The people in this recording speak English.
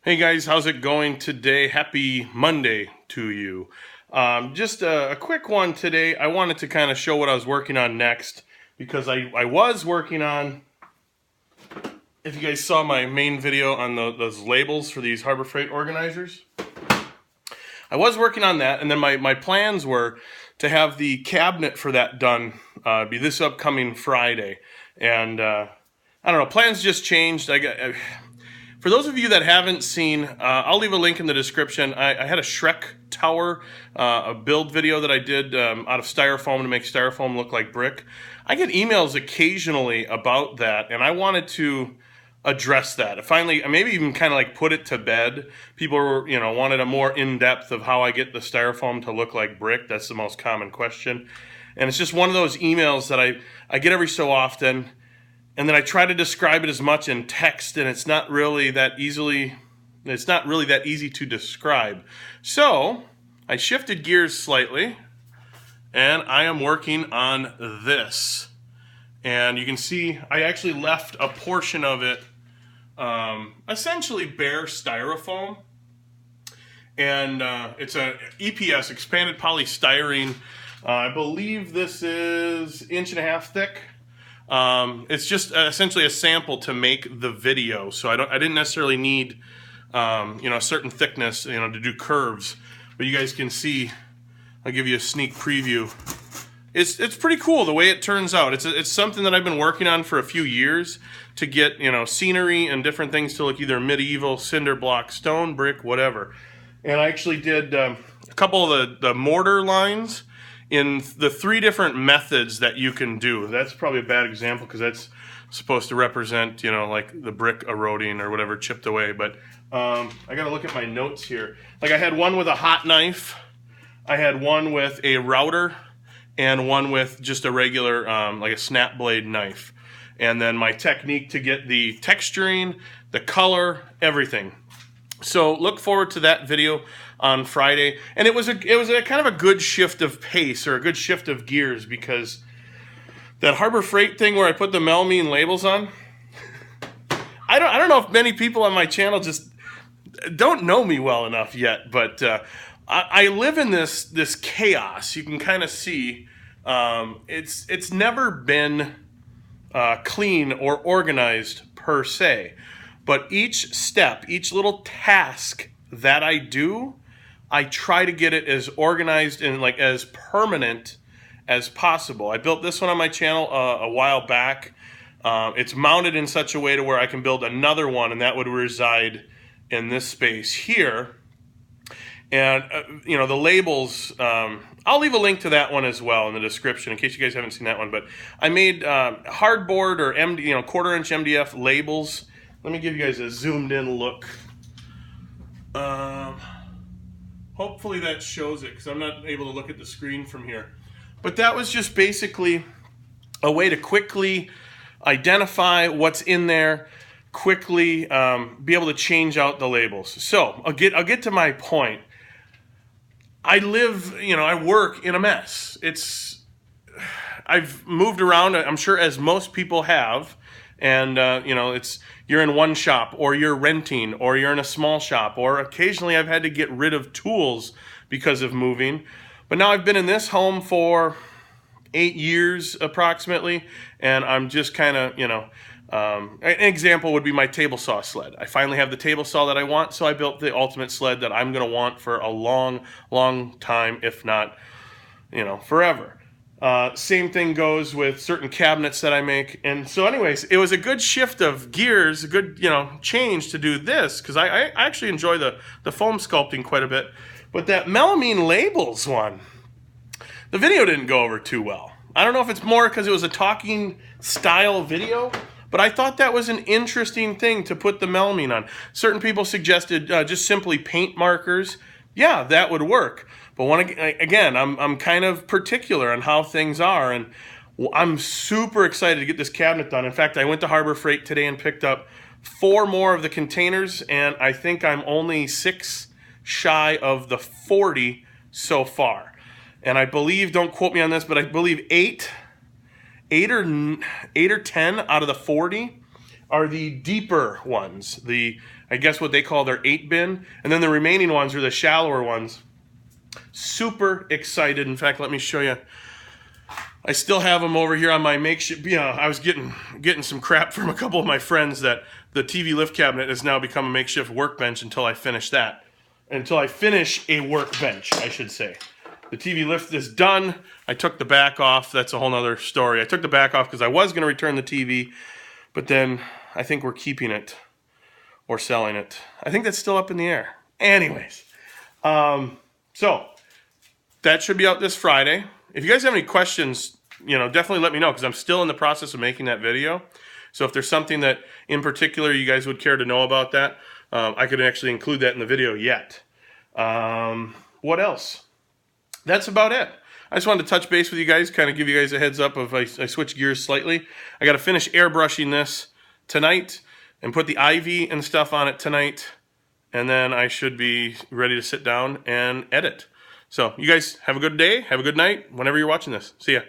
Hey guys, how's it going today? Happy Monday to you. Just a quick one today. I wanted to kind of show what I was working on next because I was working on, if you guys saw my main video on those labels for these Harbor Freight organizers, I was working on that, and then my plans were to have the cabinet for that done be this upcoming Friday. And I don't know, plans just changed. For those of you that haven't seen, I'll leave a link in the description. I had a Shrek Tower, a build video that I did out of styrofoam to make styrofoam look like brick. I get emails occasionally about that, and I wanted to address that. Finally, maybe even kind of like put it to bed. People were, wanted a more in-depth of how I get the styrofoam to look like brick. That's the most common question. And it's just one of those emails that I get every so often. And then I try to describe it as much in text, and it's not really that easy to describe. So I shifted gears slightly, and I am working on this. And you can see I actually left a portion of it essentially bare styrofoam. And it's a EPS, expanded polystyrene. I believe this is 1.5 inches thick. It's just essentially a sample to make the video, so I didn't necessarily need a certain thickness to do curves, but you guys can see. I'll give you a sneak preview. It's pretty cool the way it turns out. It's something that I've been working on for a few years to get scenery and different things to look either medieval, cinder block, stone, brick, whatever. And I actually did a couple of the mortar lines in the 3 different methods that you can do. That's probably a bad example because that's supposed to represent, like the brick eroding or whatever chipped away. But I got to look at my notes here. Like I had one with a hot knife, I had one with a router, and one with just a regular, like a snap blade knife. And then my technique to get the texturing, the color, everything. So look forward to that video on Friday. And it was a kind of a good shift of pace, or a good shift of gears, because that Harbor Freight thing where I put the Melamine labels on, I don't know if many people on my channel just don't know me well enough yet, but I live in this chaos. You can kind of see it's never been clean or organized per se. But each step, each little task that I do, I try to get it as organized and like as permanent as possible. I built this one on my channel a while back. It's mounted in such a way to where I can build another one, and that would reside in this space here. And the labels, I'll leave a link to that one as well in the description in case you guys haven't seen that one. But I made hardboard or quarter-inch MDF labels. Let me give you guys a zoomed in look. Hopefully that shows it, because I'm not able to look at the screen from here. But that was just basically a way to quickly identify what's in there, quickly be able to change out the labels. So I'll get to my point. I work in a mess. I've moved around, I'm sure, as most people have. And, you're in one shop, or you're renting, or you're in a small shop, or occasionally I've had to get rid of tools because of moving. But now I've been in this home for 8 years approximately, and I'm just kind of, an example would be my table saw sled. I finally have the table saw that I want, so I built the ultimate sled that I'm going to want for a long, long time, if not, forever. Same thing goes with certain cabinets that I make. And so anyways, it was a good shift of gears, a good, change to do this, because I actually enjoy the foam sculpting quite a bit. But that Melamine labels one, the video didn't go over too well. I don't know if it's more because it was a talking style video, but I thought that was an interesting thing to put the Melamine on. Certain people suggested just simply paint markers. Yeah, that would work. But I'm kind of particular on how things are, and I'm super excited to get this cabinet done. In fact, I went to Harbor Freight today and picked up 4 more of the containers, and I think I'm only 6 shy of the 40 so far. And I believe, don't quote me on this, but I believe 8 or 10 out of the 40 are the deeper ones. I guess what they call their 8-bin, and then the remaining ones are the shallower ones. Super excited. In fact, let me show you. I still have them over here on my makeshift. I was getting some crap from a couple of my friends that the TV lift cabinet has now become a makeshift workbench until I finish that. Until I finish a workbench, I should say. The TV lift is done. I took the back off. That's a whole nother story. I took the back off because I was going to return the TV, but then I think we're keeping it or selling it. I think that's still up in the air. Anyways, so that should be out this Friday. If you guys have any questions, definitely let me know, because I'm still in the process of making that video. So if there's something that in particular you guys would care to know about that, I could actually include that in the video yet. What else? That's about it. I just wanted to touch base with you guys, kind of give you guys a heads up if I switch gears slightly. I got to finish airbrushing this tonight and put the ivy and stuff on it tonight, and then I should be ready to sit down and edit. So you guys have a good day, have a good night, whenever you're watching this. See ya.